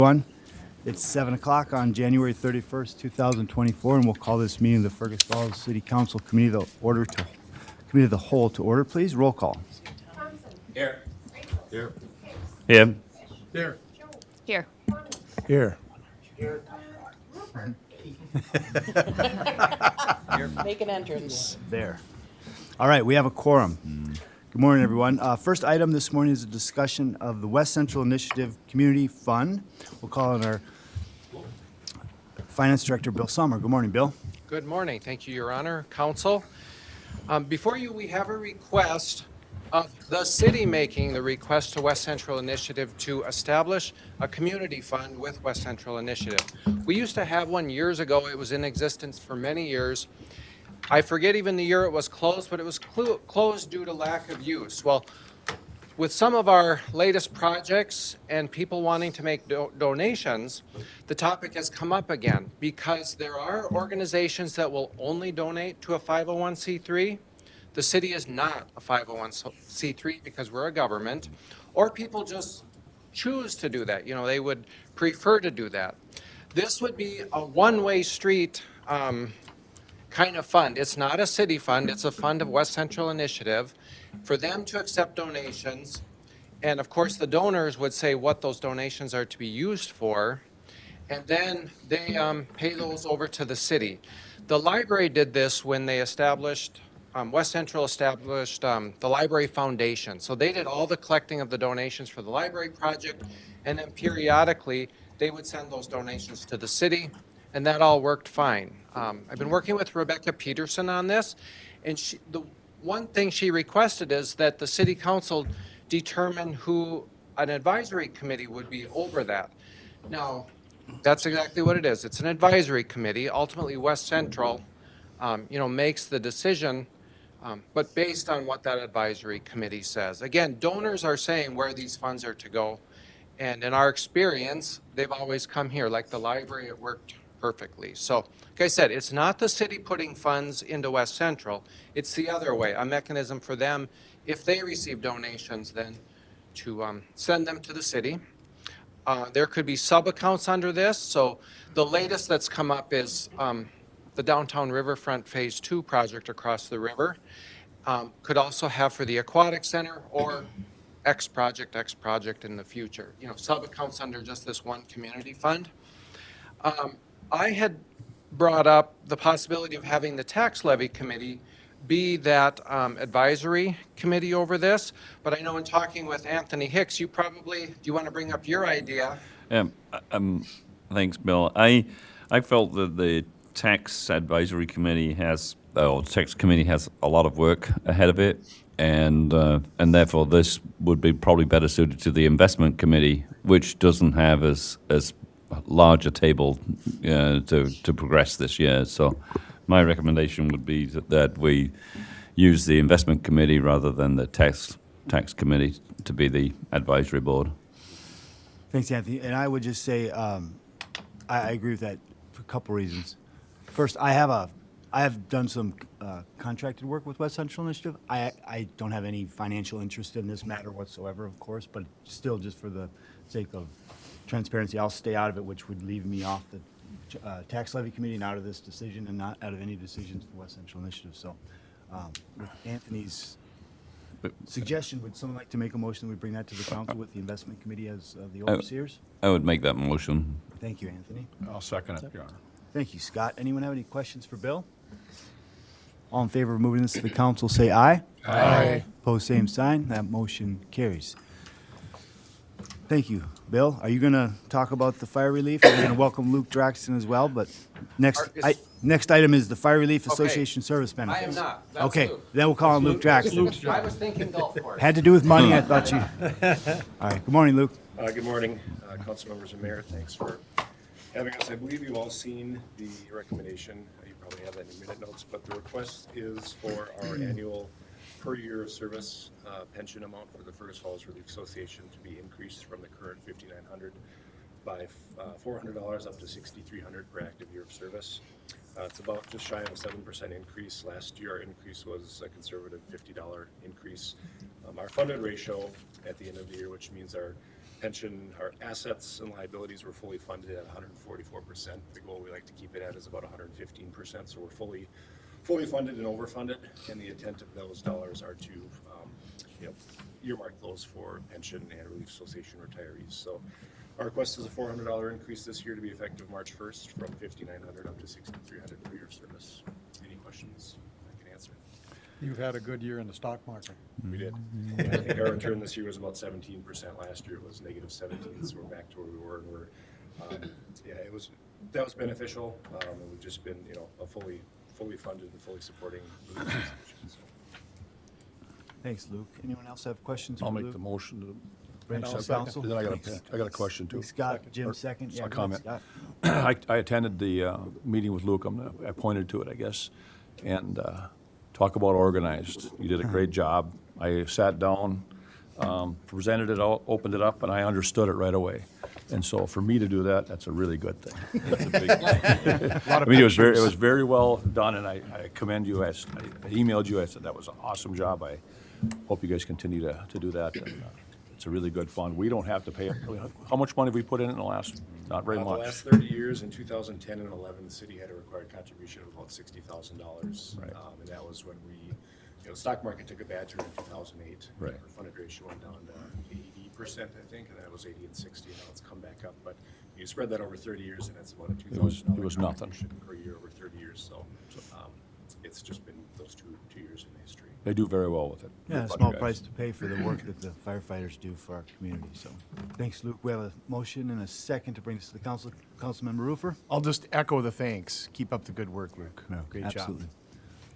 Everyone, it's 7 o'clock on January 31st, 2024, and we'll call this meeting of the Fergus Falls City Council Committee of the Whole to order, please. Roll call. Here. Here. Here. Here. Here. Here. Make an entrance. There. All right, we have a quorum. Good morning, everyone. First item this morning is a discussion of the West Central Initiative Community Fund. We'll call on our Finance Director, Bill Sommer. Good morning, Bill. Good morning. Thank you, Your Honor, Council. Before you, we have a request of the city making the request to West Central Initiative to establish a community fund with West Central Initiative. We used to have one years ago. It was in existence for many years. I forget even the year it was closed, but it was closed due to lack of use. Well, with some of our latest projects and people wanting to make donations, the topic has come up again because there are organizations that will only donate to a 501c3. The city is not a 501c3 because we're a government, or people just choose to do that. You know, they would prefer to do that. This would be a one-way street kind of fund. It's not a city fund, it's a fund of West Central Initiative for them to accept donations. And of course, the donors would say what those donations are to be used for, and then they pay those over to the city. The library did this when they established, West Central established the Library Foundation. So they did all the collecting of the donations for the library project, and then periodically they would send those donations to the city, and that all worked fine. I've been working with Rebecca Peterson on this, and the one thing she requested is that the city council determine who an advisory committee would be over that. Now, that's exactly what it is. It's an advisory committee. Ultimately, West Central, makes the decision, but based on what that advisory committee says. Again, donors are saying where these funds are to go, and in our experience, they've always come here. Like the library, it worked perfectly. So, like I said, it's not the city putting funds into West Central. It's the other way, a mechanism for them, if they receive donations, then to send them to the city. There could be sub-accounts under this. So the latest that's come up is the Downtown Riverfront Phase 2 project across the river. Could also have for the Aquatic Center or X project in the future. You know, sub-accounts under just this one community fund. I had brought up the possibility of having the tax levy committee be that advisory committee over this, but I know in talking with Anthony Hicks, do you want to bring up your idea? Thanks, Bill. I felt that the tax advisory committee tax committee has a lot of work ahead of it, and therefore this would be probably better suited to the investment committee, which doesn't have as large a table to progress this year. So my recommendation would be that we use the investment committee rather than the tax committee to be the advisory board. Thanks, Anthony. And I would just say I agree with that for a couple reasons. First, I have done some contracted work with West Central Initiative. I don't have any financial interest in this matter whatsoever, of course, but still, just for the sake of transparency, I'll stay out of it, which would leave me off the tax levy committee and out of this decision and not out of any decisions for West Central Initiative. So with Anthony's suggestion, would someone like to make a motion that we bring that to the council with the investment committee as the overseers? I would make that motion. Thank you, Anthony. I'll second it, Your Honor. Thank you, Scott. Anyone have any questions for Bill? All in favor of moving this to the council, say aye. Aye. Opposed, same sign. That motion carries. Thank you. Bill, are you going to talk about the fire relief? We're going to welcome Luke Draxton as well, but next item is the Fire Relief Association service benefits. I am not. That's Okay, Luke. then we'll call on Luke Draxton. I was thinking golf course. Had to do with money, I thought you. All right, good morning, Luke. Good morning, council members and mayor. Thanks for having us. I believe you've all seen the recommendation. You probably have that in your minute notes, but the request is for our annual per year of service pension amount for the Fergus Falls Relief Association to be increased from the current $5,900 by $400 up to $6,300 per active year of service. It's about just shy of a 7% increase. Last year, our increase was a conservative $50 increase. Our funded ratio at the end of the year, which means our pension, our assets and liabilities were fully funded at 144%. The goal we like to keep it at is about 115%, so we're fully funded and overfunded, and the intent of those dollars are to, earmark those for pension and relief association retirees. So our request is a $400 increase this year to be effective March 1st from $5,900 up to $6,300 for your service. Any questions I can answer? You've had a good year in the stock market. We did. I think our return this year was about 17%. Last year it was negative 17, so we're back to where we were, and that was beneficial. And we've just been, a fully funded and fully supporting the association. So. Thanks, Luke. Anyone else have questions? I'll for make Luke? the motion to. Bring it to Second. council. Then I Thanks. got a question too. Thanks, Scott. Jim, Or second. a Go ahead, comment. Scott. I attended the meeting with Luke. I pointed to it, I guess, and talk about organized. You did a great job. I sat down, presented it out, opened it up, and I understood it right away. And so for me to do that, that's a really good thing. That's a big thing. I mean, it was very well done, and I commend you. I emailed you. I said that was an awesome job. I hope you guys continue to do that. And, it's a really good fund. We don't have to pay. How much money have we put in the last? Not very The much. last 30 years, in 2010 and 11, the city had a required contribution of about $60,000. Right. And that was when the stock market took a bad turn in 2008. Right. Our funded ratio went down to 80%, I think, and then it was 80 and 60, and now it's come back up. But you spread that over 30 years, and that's about a $2,000 it was nothing. contribution per year over 30 years. So it's just been those two years in history. They do very well with it. Yeah, a Good small guys. price to pay for the work that the firefighters do for our community, so. Thanks, Luke. We have a motion and a second to bring this to the council. Councilmember Roofer? I'll just echo the thanks. Keep up the good work, Luke. Great Absolutely. job.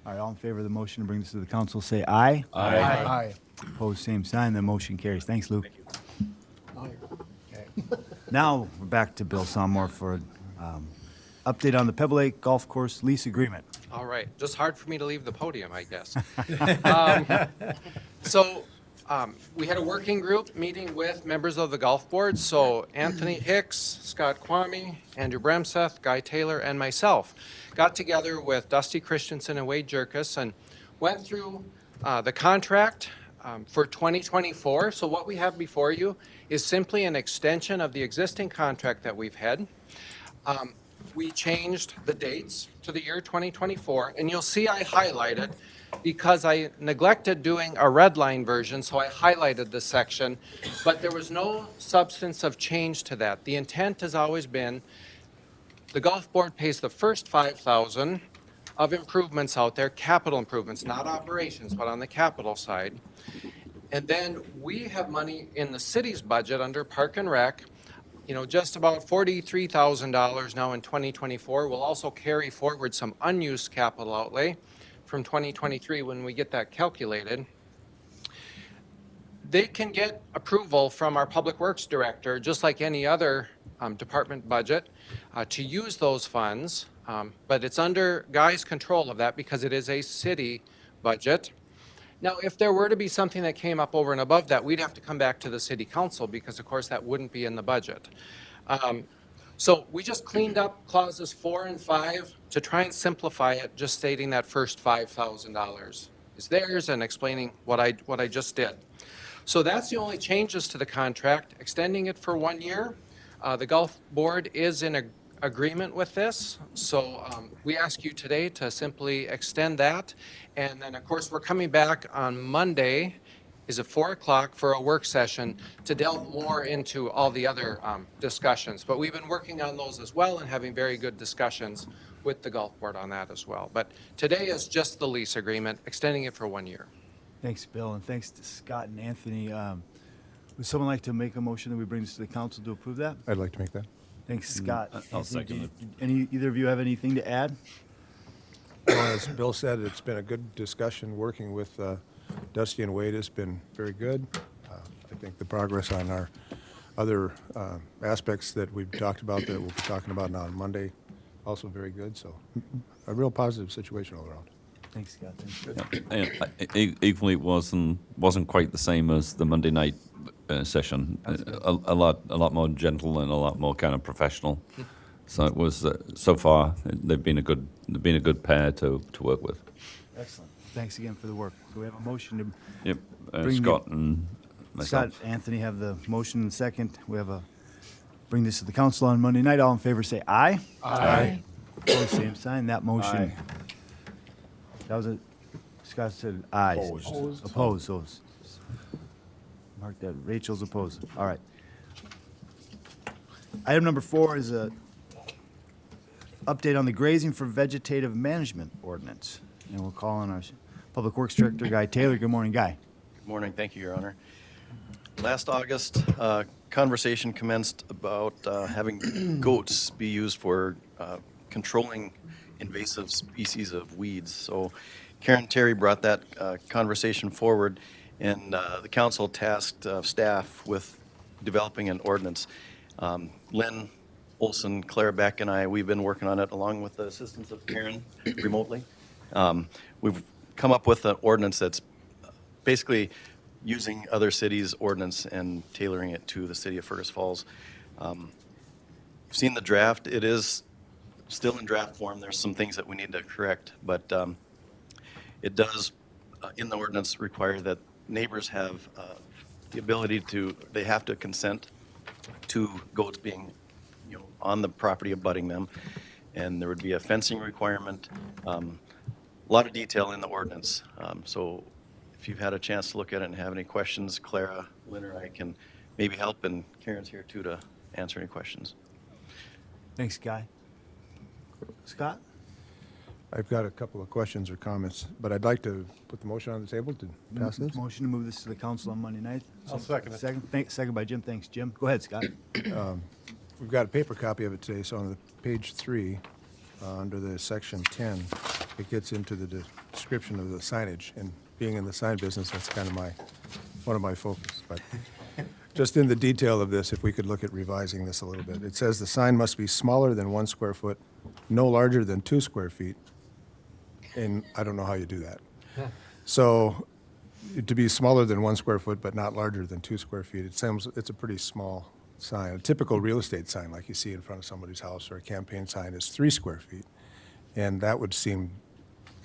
All right, all in favor of the motion to bring this to the council, say aye. Aye. Aye. Opposed, same sign. The motion carries. Thanks, Luke. Thank you. Okay. Now, we're back to Bill Sommer for update on the Pebble Lake Golf Course lease agreement. All right, just hard for me to leave the podium, I guess. We had a working group meeting with members of the golf board. So Anthony Hicks, Scott Kwame, Andrew Bremseth, Guy Taylor, and myself got together with Dusty Christensen and Wade Jerkis and went through the contract for 2024. So what we have before you is simply an extension of the existing contract that we've had. We changed the dates to the year 2024, and you'll see I highlighted because I neglected doing a red line version, so I highlighted this section, but there was no substance of change to that. The intent has always been the golf board pays the first $5,000 of improvements out there, capital improvements, not operations, but on the capital side. And then we have money in the city's budget under Park and Rec, just about $43,000 now in 2024. We'll also carry forward some unused capital outlay from 2023 when we get that calculated. They can get approval from our Public Works Director, just like any other department budget, to use those funds, but it's under Guy's control of that because it is a city budget. Now, if there were to be something that came up over and above that, we'd have to come back to the city council because, of course, that wouldn't be in the budget. So we just cleaned up clauses 4 and 5 to try and simplify it, just stating that first $5,000 is theirs and explaining what I just did. So that's the only changes to the contract, extending it for 1 year. The golf board is in agreement with this, so we ask you today to simply extend that. And then, of course, we're coming back on Monday, is at 4 o'clock for a work session to delve more into all the other discussions. But we've been working on those as well and having very good discussions with the golf board on that as well. But today is just the lease agreement, extending it for 1 year. Thanks, Bill, and thanks to Scott and Anthony. Would someone like to make a motion that we bring this to the council to approve that? I'd like to make that. Thanks, Scott. I'll Anthony, second either of you have anything to add? Well, as Bill said, it's been a good discussion. Working with Dusty and Wade has been very good. I think the progress on our other aspects that we've talked about, that we'll be talking about now on Monday, also very good. So a real positive situation all around. Thanks, Scott. Thanks. And equally, it wasn't quite the same as the Monday night session. A lot more gentle and a lot more kind of professional. So it was so far they've been a good pair to work with. Excellent. Thanks again for the work. So we have a motion to Yep, Bring Scott and Scott, Anthony have the motion and second. We have bring this to the council on Monday night. All in favor say aye. Aye. Opposed, same sign. That motion. Aye. That was Scott said aye. Opposed. Opposed, so mark that. Rachel's opposed. All right. Item number 4 is a update on the grazing for vegetative management ordinance. And we'll call on our Public Works Director, Guy Taylor. Good morning, Guy. Good morning. Thank you, Your Honor. Last August, conversation commenced about having goats be used for controlling invasive species of weeds. So Karen Terry brought that conversation forward, and the council tasked staff with developing an ordinance. Lynn Olson, Claire Beck, and I, we've been working on it along with the assistance of Karen remotely. We've come up with an ordinance that's basically using other cities' ordinance and tailoring it to the city of Fergus Falls. You've seen the draft. It is still in draft form. There's some things that we need to correct, but it does, in the ordinance, require that neighbors have the ability to, they have to consent to goats being, on the property abutting them. And there would be a fencing requirement, a lot of detail in the ordinance. So if you've had a chance to look at it and have any questions, Clara, Lynn, or I can maybe help, and Karen's here too to answer any questions. Thanks, Guy. Scott? I've got a couple of questions or comments, but I'd like to put the motion on the table to pass this. Motion to move this to the council on Monday night. I'll second it. Second by Jim. Thanks, Jim. Go ahead, Scott. We've got a paper copy of it today, so on the page 3, under the section 10, it gets into the description of the signage. And being in the sign business, that's kind of one of my focus. But just in the detail of this, if we could look at revising this a little bit. It says the sign must be smaller than 1 square foot, no larger than 2 square feet. And I don't know how you do that. So to be smaller than 1 square foot, but not larger than 2 square feet, it's a pretty small sign. A typical real estate sign, like you see in front of somebody's house, or a campaign sign, is 3 square feet. And that would seem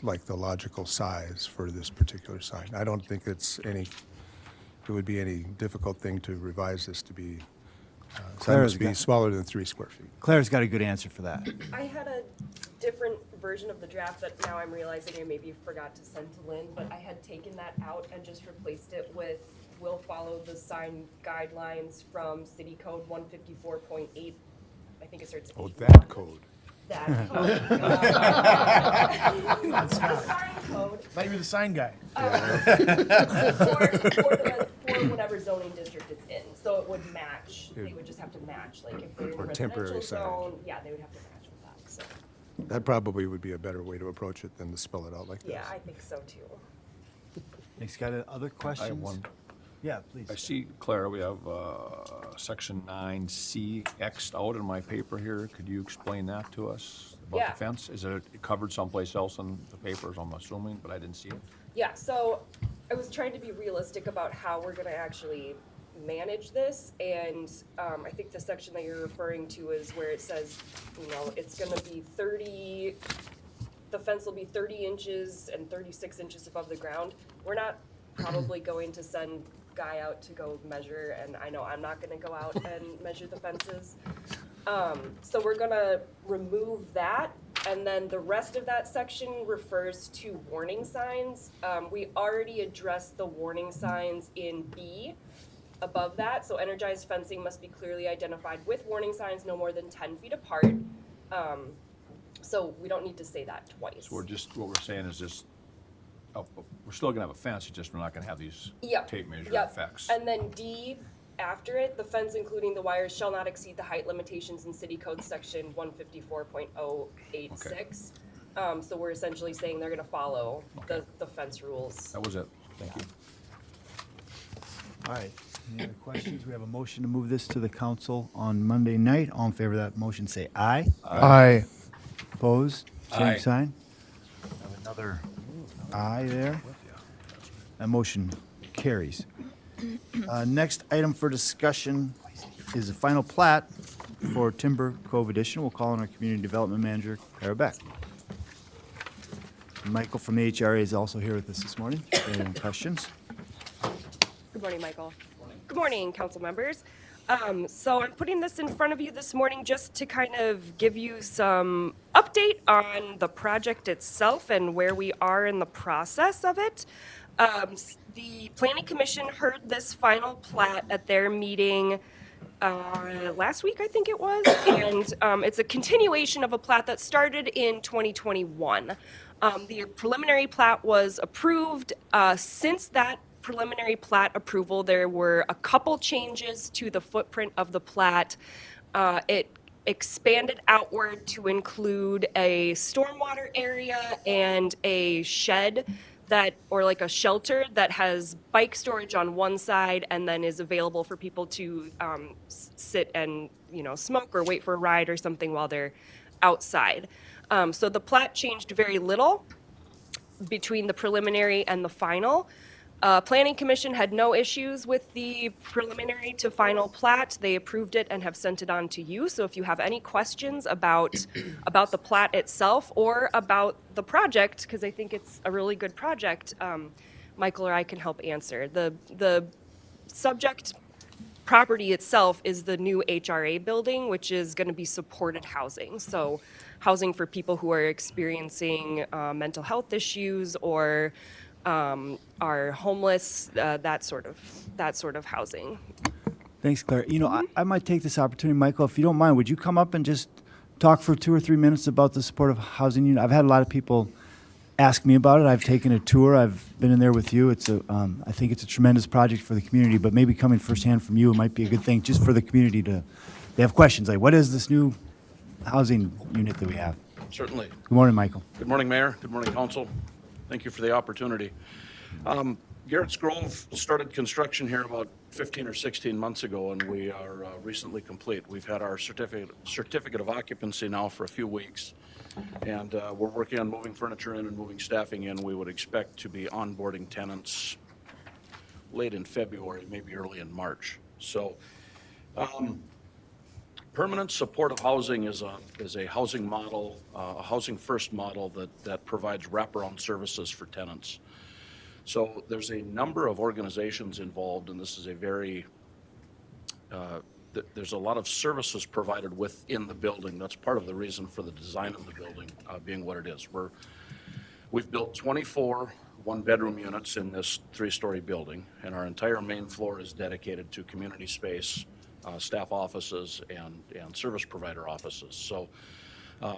like the logical size for this particular sign. I don't think it would be any difficult thing to revise this to be, sign Clara's must be got- smaller than 3 square feet. Claire's got a good answer for that. I had a different version of the draft that now I'm realizing I maybe forgot to send to Lynn, but I had taken that out and just replaced it with, will follow the sign guidelines from City Code 154.8. I think it starts at Oh, 8. that code. That code. The sign code. Thought you were the sign guy. For whatever zoning district it's in, so it would match, they would just have to match, like if they're in a Or temporary residential signage. zone, yeah, they would have to match with that, so, That probably would be a better way to approach it than to spell it out like this. yeah, I think so too. Thanks, Scott. Other questions? I have one. Yeah, please. I see, Clara, we have section 9C X'd out in my paper here. Could you explain that to us about Yeah. the fence? Is it covered someplace else in the papers, I'm assuming, but I didn't see it? Yeah, so I was trying to be realistic about how we're gonna actually manage this, and I think the section that you're referring to is where it says, it's gonna be the fence will be 30 inches and 36 inches above the ground. We're not probably going to send Guy out to go measure, and I know I'm not gonna go out and measure the fences. So we're gonna remove that, and then the rest of that section refers to warning signs. We already addressed the warning signs in B above that, so energized fencing must be clearly identified with warning signs no more than 10 feet apart. So we don't need to say that twice. So what we're saying is just, we're still gonna have a fence, it's just we're not gonna have these Yep. tape measure Yep. effects. And then D, after it, the fence including the wires shall not exceed the height limitations in City Code Section 154.086. So we're essentially saying they're gonna follow the fence rules. That was it, thank you. All right. Any other questions? We have a motion to move this to the council on Monday night. All in favor of that motion, say aye. Aye. Opposed? Aye. Same sign. Have another aye there. That motion carries. Next item for discussion is the final plat for Timber Cove Edition. We'll call on our Community Development Manager, Clara Beck. Michael from the HRA is also here with us this morning. Any questions? Good morning, Michael. Good morning, council members. So I'm putting this in front of you this morning just to kind of give you some update on the project itself and where we are in the process of it. The Planning Commission heard this final plat at their meeting last week, I think it was, and it's a continuation of a plat that started in 2021. The preliminary plat was approved. Since that preliminary plat approval, there were a couple changes to the footprint of the plat. It expanded outward to include a stormwater area and a shed that, or like a shelter that has bike storage on one side and then is available for people to sit and, smoke or wait for a ride or something while they're outside. So the plat changed very little between the preliminary and the final. Planning Commission had no issues with the preliminary to final plat. They approved it and have sent it on to you. So if you have any questions about the plat itself or about the project, because I think it's a really good project, Michael or I can help answer. The subject property itself is the new HRA building, which is going to be supported housing. So housing for people who are experiencing mental health issues or are homeless, that sort of housing. Thanks, Claire. I might take this opportunity, Michael, if you don't mind, would you come up and just talk for 2 or 3 minutes about the supportive housing unit? I've had a lot of people ask me about it. I've taken a tour. I've been in there with you. I think it's a tremendous project for the community, but maybe coming firsthand from you, it might be a good thing just for the community they have questions like, what is this new housing unit that we have? Certainly. Good morning, Michael. Good morning, Mayor. Good morning, Council. Thank you for the opportunity. Garrett's Grove started construction here about 15 or 16 months ago, and we are recently complete. We've had our certificate of occupancy now for a few weeks, and we're working on moving furniture in and moving staffing in. We would expect to be onboarding tenants late in February, maybe early in March. So permanent supportive housing is a housing model, a housing first model that provides wraparound services for tenants. So there's a number of organizations involved, and this is there's a lot of services provided within the building. That's part of the reason for the design of the building being what it is. We've built 24 one-bedroom units in this 3-story building, and our entire main floor is dedicated to community space, staff offices, and service provider offices. So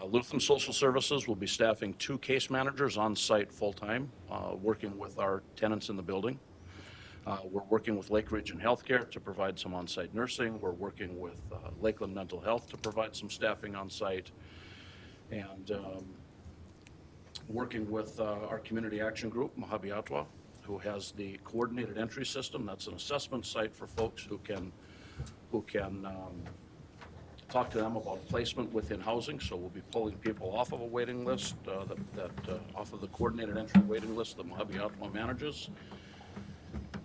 Lutheran Social Services will be staffing 2 case managers on site full-time, working with our tenants in the building. We're working with Lake Region Healthcare to provide some on-site nursing. We're working with Lakeland Mental Health to provide some staffing on site. And working with our community action group, Mahabiatwa, who has the coordinated entry system. That's an assessment site for folks who can talk to them about placement within housing. So we'll be pulling people off of a waiting list, off of the coordinated entry waiting list that Mahabiatwa manages,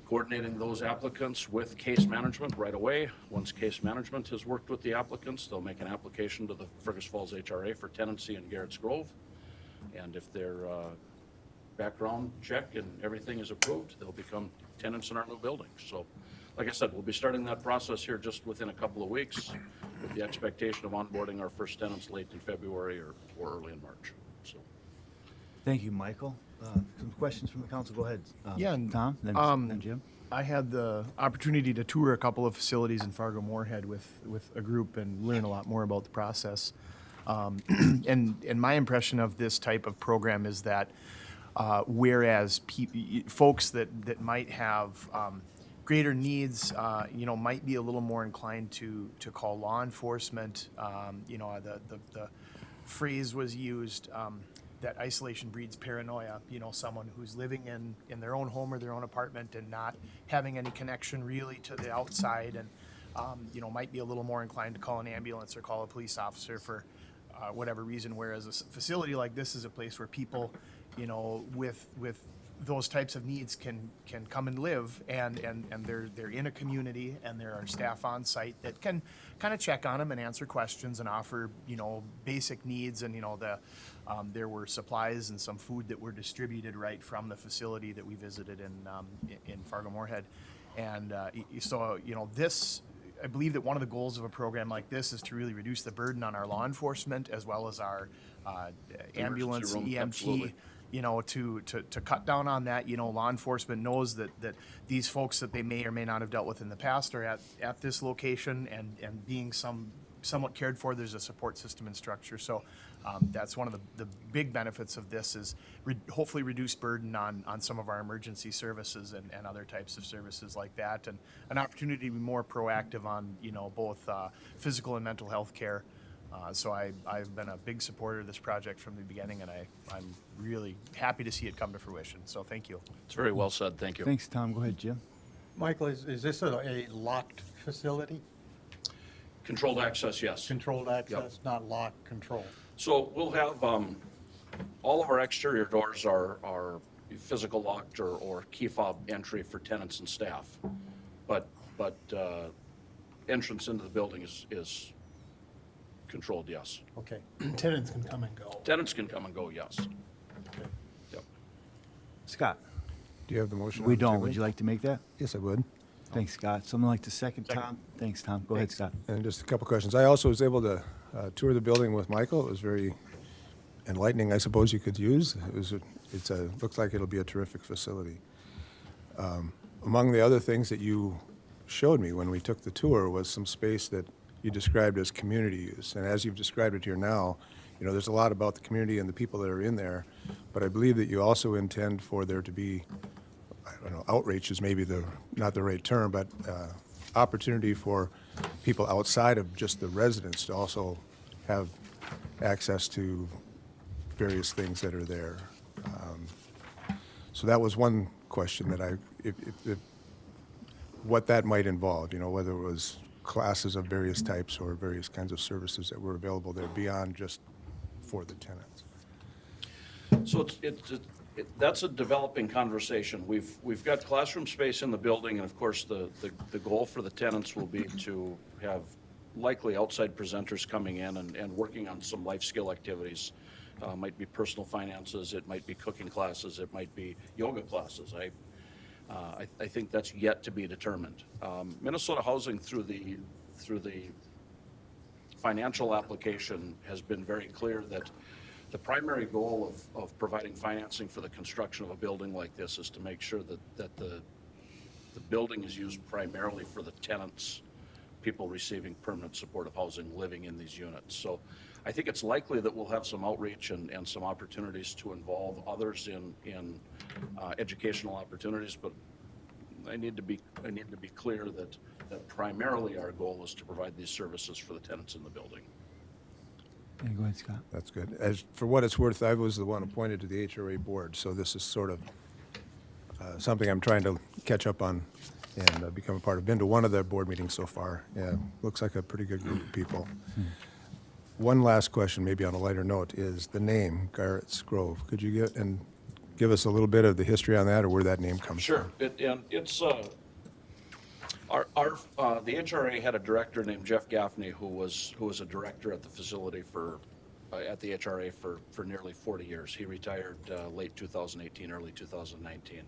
coordinating those applicants with case management right away. Once case management has worked with the applicants, they'll make an application to the Fergus Falls HRA for tenancy in Garrett's Grove. And if their background check and everything is approved, they'll become tenants in our new building. So like I said, we'll be starting that process here just within a couple of weeks with the expectation of onboarding our first tenants late in February or early in March. So, Thank you, Michael. Some questions from the council. Go ahead. Yeah, and, Tom, then Jim. I had the opportunity to tour a couple of facilities in Fargo-Moorhead with a group and learn a lot more about the process. And my impression of this type of program is that whereas folks that might have greater needs, might be a little more inclined to call law enforcement. The phrase was used that isolation breeds paranoia. Someone who's living in their own home or their own apartment and not having any connection really to the outside, and might be a little more inclined to call an ambulance or call a police officer for whatever reason. Whereas a facility like this is a place where people, with those types of needs can come and live, and they're in a community, and there are staff on site that can kind of check on them and answer questions and offer basic needs. And there were supplies and some food that were distributed right from the facility that we visited in Fargo-Moorhead. And so, this, I believe that one of the goals of a program like this is to really reduce the burden on our law enforcement as well as our ambulance, room, EMT, absolutely. to cut down on that. Law enforcement knows that these folks that they may or may not have dealt with in the past are at this location and being somewhat cared for. There's a support system and structure. So that's one of the big benefits of this is hopefully reduce burden on some of our emergency services and other types of services like that, and an opportunity to be more proactive on both physical and mental health care. So I've been a big supporter of this project from the beginning, and I'm really happy to see it come to fruition. So thank you. It's very well said, thank you. Thanks, Tom. Go ahead, Jim. Michael, is this a locked facility? Controlled access, yes. Controlled access, not locked, controlled? So we'll have, all of our exterior doors are physical locked or key fob entry for tenants and staff. But entrance into the building is controlled, yes. Okay. Tenants can come and go. Tenants can come and go, yes. Okay. Yep. Scott, Do you have the motion? we on the don't. table? Would you like to make that? Yes, I would. Thanks, Scott. Someone like to second Tom? Thanks, Tom. Go ahead, Scott. And just a couple questions. I also was able to tour the building with Michael. It was very enlightening, I suppose you could use. Looks like it'll be a terrific facility. Among the other things that you showed me when we took the tour was some space that you described as community use. And as you've described it here now, there's a lot about the community and the people that are in there, but I believe that you also intend for there to be, I don't know, outreach is maybe not the right term, but opportunity for people outside of just the residents to also have access to various things that are there. So that was one question that what that might involve, whether it was classes of various types or various kinds of services that were available there beyond just for the tenants. So that's a developing conversation. We've got classroom space in the building, and of course, the goal for the tenants will be to have likely outside presenters coming in and working on some life skill activities. Might be personal finances, it might be cooking classes, it might be yoga classes. I think that's yet to be determined. Minnesota Housing through the financial application has been very clear that the primary goal of providing financing for the construction of a building like this is to make sure that the building is used primarily for the tenants, people receiving permanent supportive housing living in these units. So I think it's likely that we'll have some outreach and some opportunities to involve others in educational opportunities, but I need to be clear that primarily our goal is to provide these services for the tenants in the building. Yeah, go ahead, Scott. That's good. As for what it's worth, I was the one appointed to the HRA board, so this is sort of something I'm trying to catch up on and become a part of. Been to one of their board meetings so far. Yeah, looks like a pretty good group of people. One last question, maybe on a lighter note, is the name Garrett's Grove. Could you give us a little bit of the history on that, or where that name comes from? Sure. It's the HRA had a director named Jeff Gaffney who was a director at the facility at the HRA for nearly 40 years. He retired late 2018, early 2019.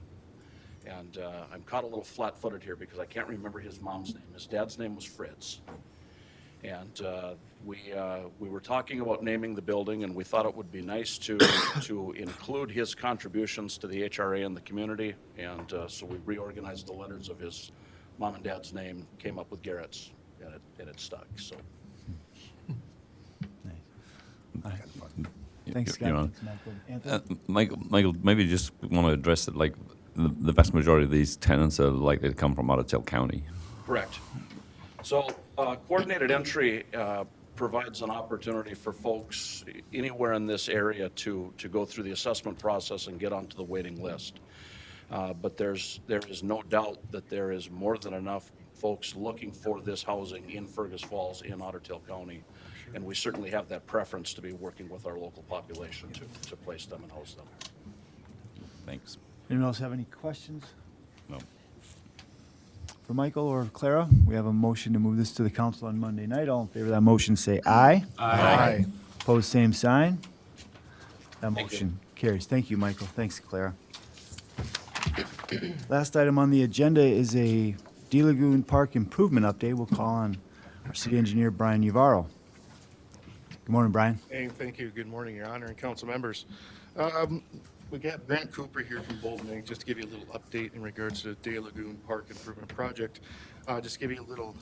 And I'm caught a little flat-footed here because I can't remember his mom's name. His dad's name was Fritz. And we were talking about naming the building, and we thought it would be nice to include his contributions to the HRA and the community. And so we reorganized the letters of his mom and dad's name, came up with Garrett's, and it stuck. So Thanks, Scott. You know, Thanks, Michael. Anthony? Michael, maybe you just want to address it, like the vast majority of these tenants are likely to come from Ottawa County. correct. So coordinated entry provides an opportunity for folks anywhere in this area to go through the assessment process and get onto the waiting list. But there is no doubt that there is more than enough folks looking for this housing in Fergus Falls, in Otter Tail County. And we certainly have that preference to be working with our local population to place them and host them. Thanks. Anyone else have any questions No. for Michael or Clara? We have a motion to move this to the council on Monday night. All in favor of that motion, say aye. Aye. Opposed, same sign. That Thank you. motion carries. Thank you, Michael. Thanks, Clara. Last item on the agenda is a D Lagoon Park improvement update. We'll call on our city engineer, Brian Uvaro. Good morning, Brian. Hey, thank you. Good morning, Your Honor and council members. We got Grant Cooper here from Bolton Inc. Just to give you a little update in regards to the Day Lagoon Park Improvement Project. Just give you a little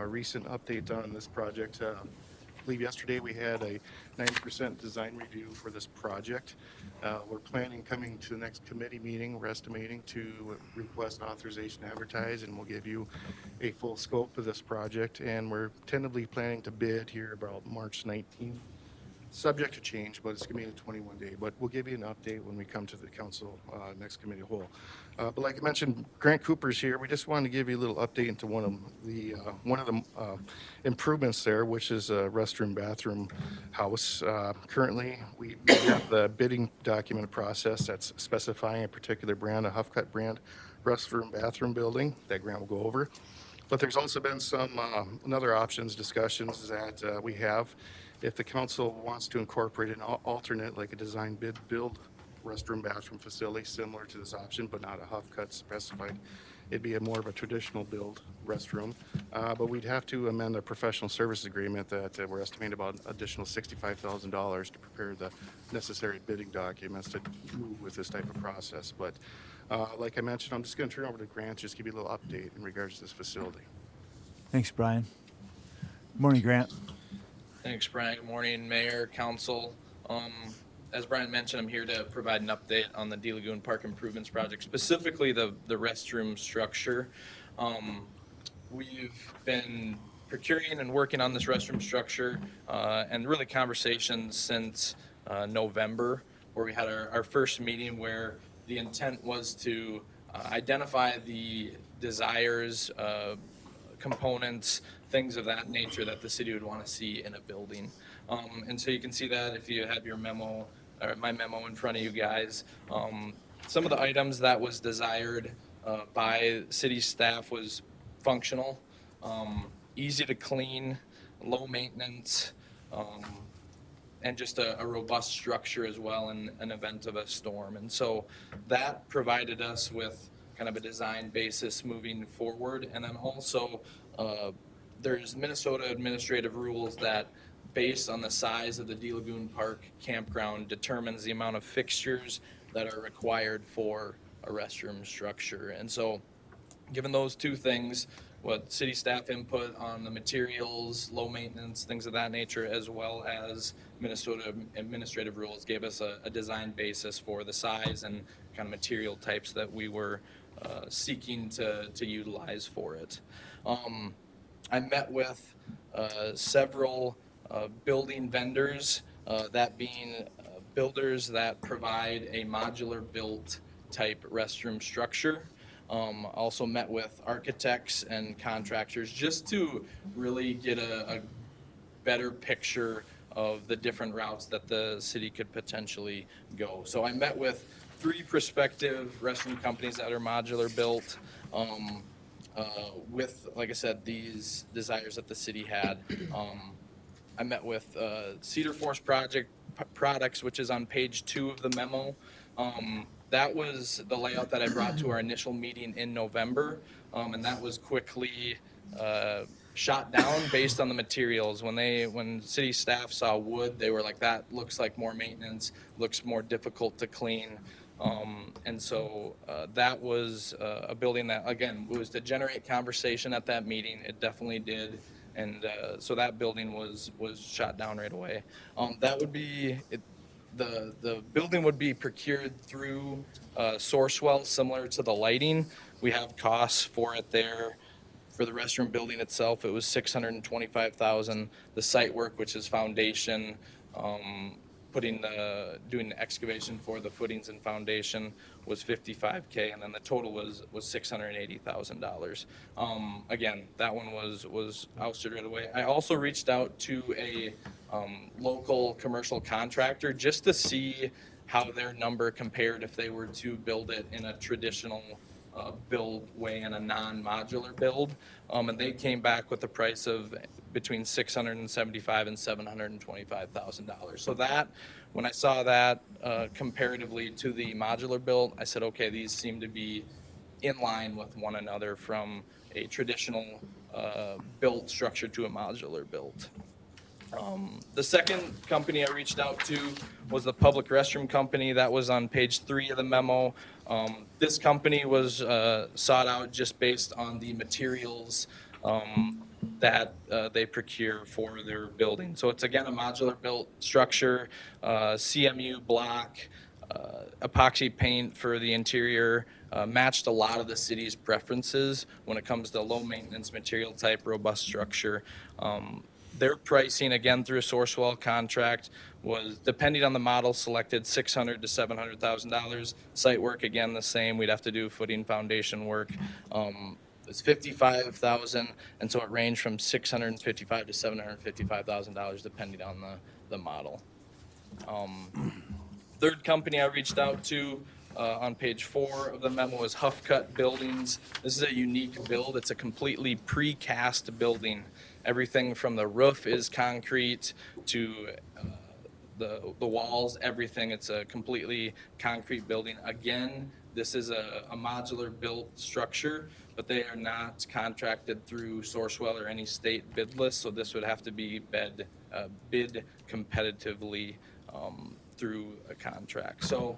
recent update on this project. I believe yesterday we had a 90% design review for this project. We're planning coming to the next committee meeting, we're estimating to request authorization to advertise, and we'll give you a full scope of this project. And we're tentatively planning to bid here about March 19th. Subject to change, but it's going to be a 21-day. But we'll give you an update when we come to the council next committee of whole. But like I mentioned, Grant Cooper's here. We just wanted to give you a little update into one of the improvements there, which is a restroom bathroom house. Currently, we have the bidding document process that's specifying a particular brand, a Huffcut brand restroom bathroom building that Grant will go over. But there's also been some other options discussions that we have. If the council wants to incorporate an alternate, like a design bid build restroom bathroom facility similar to this option, but not a Huffcut specified, it'd be more of a traditional build restroom. But we'd have to amend a professional services agreement that we're estimating about additional $65,000 to prepare the necessary bidding documents to move with this type of process. But like I mentioned, I'm just going to turn over to Grant, just give you a little update in regards to this facility. Thanks, Brian. Good morning, Grant. Thanks, Brian. Good morning, Mayor, Council. As Brian mentioned, I'm here to provide an update on the D Lagoon Park Improvements Project, specifically the restroom structure. We've been procuring and working on this restroom structure and really conversations since November, where we had our first meeting where the intent was to identify the desires, components, things of that nature that the city would want to see in a building. And so you can see that if you have your memo, or my memo in front of you guys. Some of the items that was desired by city staff was functional, easy to clean, low maintenance, and just a robust structure as well in an event of a storm. And so that provided us with kind of a design basis moving forward. And then also there's Minnesota administrative rules that, based on the size of the D Lagoon Park campground, determines the amount of fixtures that are required for a restroom structure. And so given those two things, what city staff input on the materials, low maintenance, things of that nature, as well as Minnesota administrative rules, gave us a design basis for the size and kind of material types that we were seeking to utilize for it. I met with several building vendors, that being builders that provide a modular built type restroom structure. Also met with architects and contractors just to really get a better picture of the different routes that the city could potentially go. So I met with 3 prospective restroom companies that are modular built, with, like I said, these desires that the city had. I met with Cedar Forest Products, which is on page 2 of the memo. That was the layout that I brought to our initial meeting in November, and that was quickly shot down based on the materials. When city staff saw wood, they were like, that looks like more maintenance, looks more difficult to clean. And so that was a building that, again, was to generate conversation at that meeting. It definitely did. And so that building was shot down right away. That would be, the building would be procured through Sourcewell, similar to the lighting. We have costs for it there. For the restroom building itself, it was $625,000. The site work, which is foundation, doing the excavation for the footings and foundation, was $55K, and then the total was $680,000. Again, that one was ousted right away. I also reached out to a local commercial contractor just to see how their number compared if they were to build it in a traditional build way and a non-modular build, and they came back with a price of between $675,000 and $725,000. So that, when I saw that comparatively to the modular build, I said, okay, these seem to be in line with one another from a traditional built structure to a modular build. The second company I reached out to was the public restroom company. That was on page 3 of the memo. This company was sought out just based on the materials that they procure for their building. So it's again a modular built structure, CMU block, epoxy paint for the interior, matched a lot of the city's preferences when it comes to low maintenance material type, robust structure. Their pricing, again, through a Sourcewell contract, was, depending on the model selected, $600,000 to $700,000. Site work, again, the same. We'd have to do footing foundation work. It's $55,000, and so it ranged from $655,000 to $755,000, depending on the model. Third company I reached out to on page 4 of the memo is Huff Cut Buildings. This is a unique build. It's a completely precast building. Everything from the roof is concrete to the walls, everything. It's a completely concrete building. Again, this is a modular built structure, but they are not contracted through Sourcewell or any state bid list, so this would have to be bid competitively through a contract. So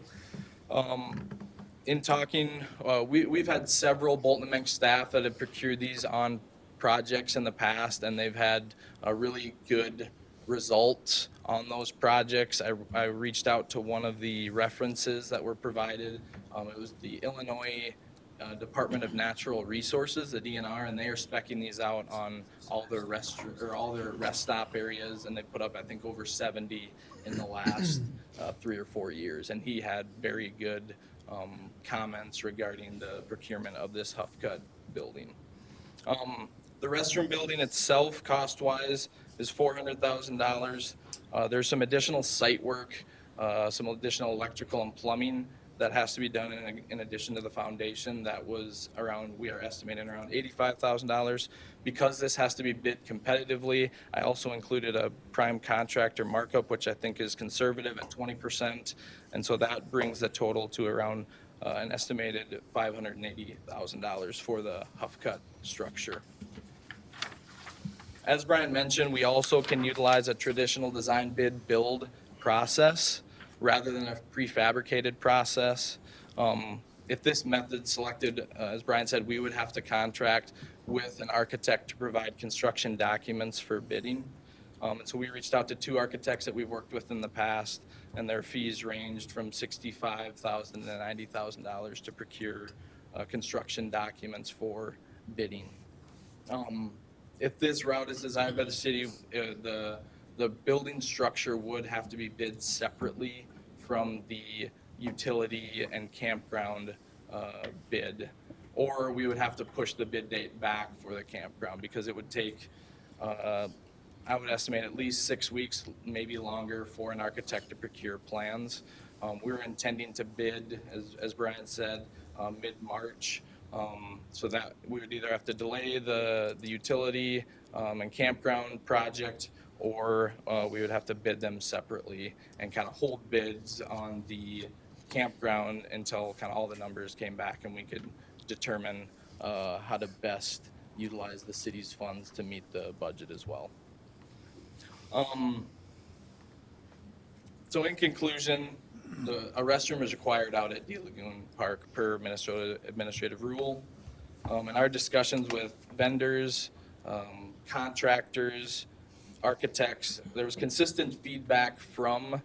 in talking, we've had several Bolton & Menk staff that have procured these on projects in the past, and they've had a really good results on those projects. I reached out to one of the references that were provided. It was the Illinois Department of Natural Resources, the DNR, and they are speccing these out on all their rest stop areas, and they put up, I think, over 70 in the last 3 or 4 years. And he had very good comments regarding the procurement of this Huff Cut building. The restroom building itself, cost-wise, is $400,000. There's some additional site work, some additional electrical and plumbing that has to be done in addition to the foundation. That was around, we are estimating around $85,000. Because this has to be bid competitively, I also included a prime contractor markup, which I think is conservative at 20%. And so that brings the total to around an estimated $580,000 for the Huff Cut structure. As Brian mentioned, we also can utilize a traditional design bid build process rather than a prefabricated process. If this method selected, as Brian said, we would have to contract with an architect to provide construction documents for bidding. And so we reached out to 2 architects that we've worked with in the past, and their fees ranged from $65,000 to $90,000 to procure construction documents for bidding. If this route is desired by the city, the building structure would have to be bid separately from the utility and campground bid, or we would have to push the bid date back for the campground because it would take, I would estimate, at least 6 weeks, maybe longer, for an architect to procure plans. We're intending to bid, as Brian said, mid-March. So that we would either have to delay the utility and campground project, or we would have to bid them separately and kind of hold bids on the campground until kind of all the numbers came back and we could determine how to best utilize the city's funds to meet the budget as well. So in conclusion, a restroom is required out at De Lagoon Park per Minnesota administrative rule. In our discussions with vendors, contractors, architects, there was consistent feedback from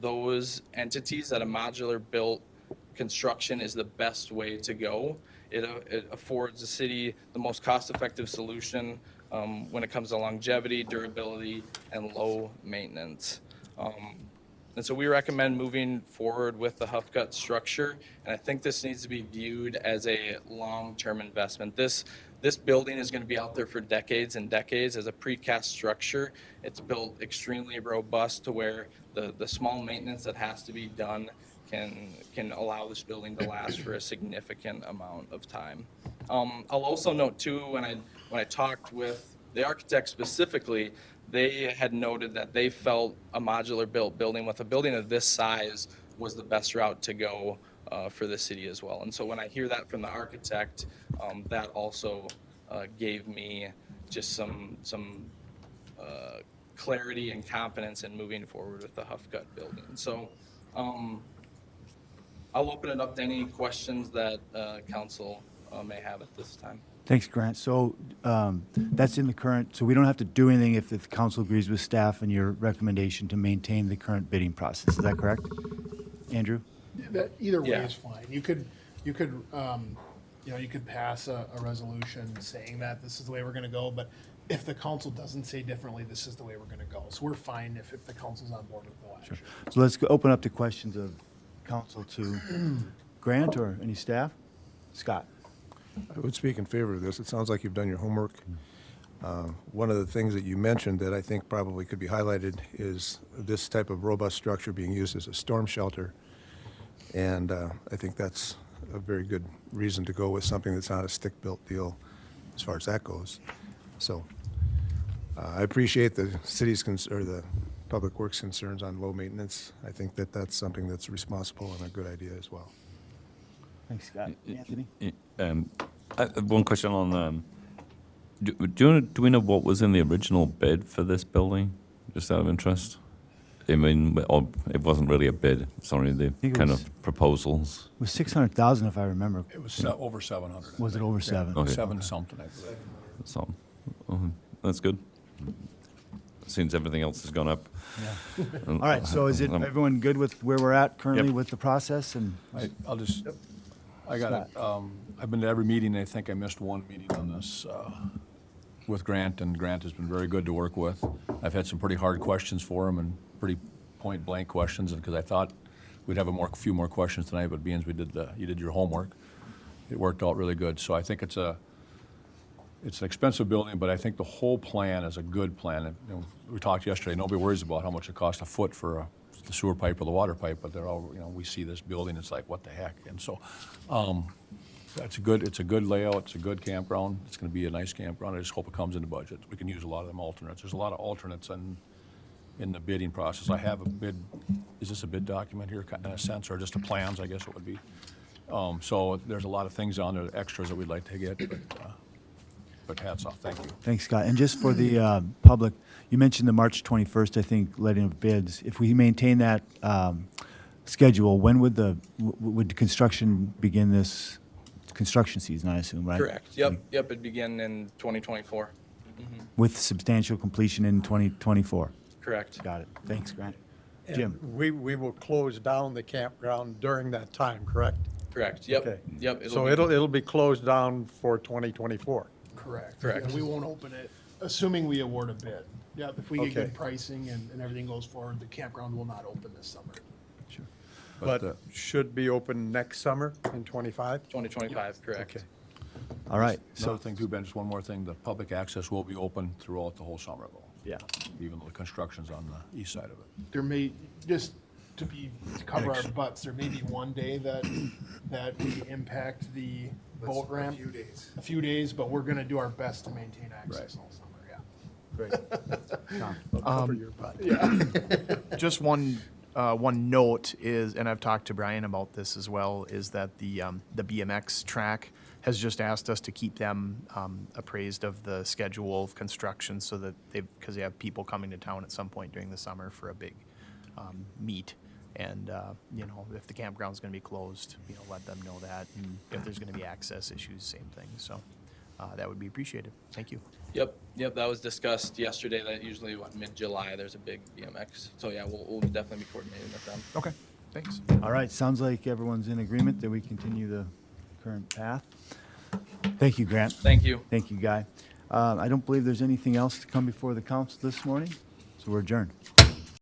those entities that a modular built construction is the best way to go. It affords the city the most cost-effective solution when it comes to longevity, durability, and low maintenance. And so we recommend moving forward with the Huff Cut structure, and I think this needs to be viewed as a long-term investment. This building is going to be out there for decades and decades as a precast structure. It's built extremely robust to where the small maintenance that has to be done can allow this building to last for a significant amount of time. I'll also note too, when I talked with the architect specifically, they had noted that they felt a modular built building with a building of this size was the best route to go for the city as well. And so when I hear that from the architect, that also gave me just some clarity and confidence in moving forward with the Huff Gut building. So I'll open it up to any questions that council may have at this time. Thanks, Grant. So that's in the current, so we don't have to do anything if the council agrees with staff and your recommendation to maintain the current bidding process. Is that correct? Andrew? That either way Yeah. is fine. You could, you could pass a resolution saying that this is the way we're gonna go, but if the council doesn't say differently, this is the way we're gonna go. So we're fine if the council's on board with no action. So let's open up to questions of council to Grant or any staff. Scott? I would speak in favor of this. It sounds like you've done your homework. One of the things that you mentioned that I think probably could be highlighted is this type of robust structure being used as a storm shelter. And I think that's a very good reason to go with something that's not a stick-built deal as far as that goes. So I appreciate the city's, or the Public Works concerns on low maintenance. I think that that's something that's responsible and a good idea as well. Thanks, Scott. Anthony? One question on, do we know what was in the original bid for this building, just out of interest? I mean, or it wasn't really a bid, sorry, the it kind was- of proposals. It was 600,000 if I remember. It was over 700. Was it over 7? Okay. 7 something, I believe. So, that's good. Since everything else has gone up. All right, so is it, everyone good with where we're at currently Yep. with the process? And I'll just, I got it. I've been to every meeting. I think I missed one meeting on this with Grant, and Grant has been very good to work with. I've had some pretty hard questions for him and pretty point-blank questions, because I thought we'd have a few more questions tonight, but being as you did your homework, it worked out really good. So I think it's an expensive building, but I think the whole plan is a good plan. You know, we talked yesterday, nobody worries about how much it costs a foot for the sewer pipe or the water pipe, but they're all, we see this building, it's like, what the heck? And so, it's a good layout, it's a good campground, it's gonna be a nice campground. I just hope it comes in the budget. We can use a lot of them alternates. There's a lot of alternates in the bidding process. I have a bid, is this a bid document here in a sense, or just the plans, I guess it would be? So there's a lot of things on there, extras that we'd like to get, but hats off, thank you. thanks, Scott. And just for the public, you mentioned the March 21st, I think, letting of bids. If we maintain that schedule, when would would construction begin this construction season, I assume, right? Correct. Yep, it'd begin in 2024. With substantial completion in 2024. Correct. Got it. Thanks, Grant. And Jim? we will close down the campground during that time, correct? Correct. Yep. Okay. Yep. So it'll be closed down for 2024. Correct. Correct. And we won't open it, assuming we award a bid. Yeah, if we get Okay. good pricing and everything goes forward, the campground will not open this summer. But should be open next summer in '25? 2025. Correct. Okay. All right. So thing too, Ben, just one more thing, the public access will be open throughout the whole summer though. Yeah. Even though the construction's on the east side of it. There may, just to cover our butts, there may be one day that we impact the boat ramp. A few days, but we're gonna do our best to maintain access all summer, yeah. Great. Cover your butt. Just one note is, and I've talked to Brian about this as well, is that the BMX track has just asked us to keep them appraised of the schedule of construction, so that because they have people coming to town at some point during the summer for a big meet. And, if the campground's gonna be closed, let them know that. And if there's gonna be access issues, same thing. So that would be appreciated. Thank you. Yep. That was discussed yesterday. That usually mid-July there's a big BMX. So yeah, we'll definitely be coordinating with them. Okay, thanks. All right, sounds like everyone's in agreement that we continue the current path. Thank you, Grant. Thank you. Thank you, Guy. I don't believe there's anything else to come before the council this morning, so we're adjourned.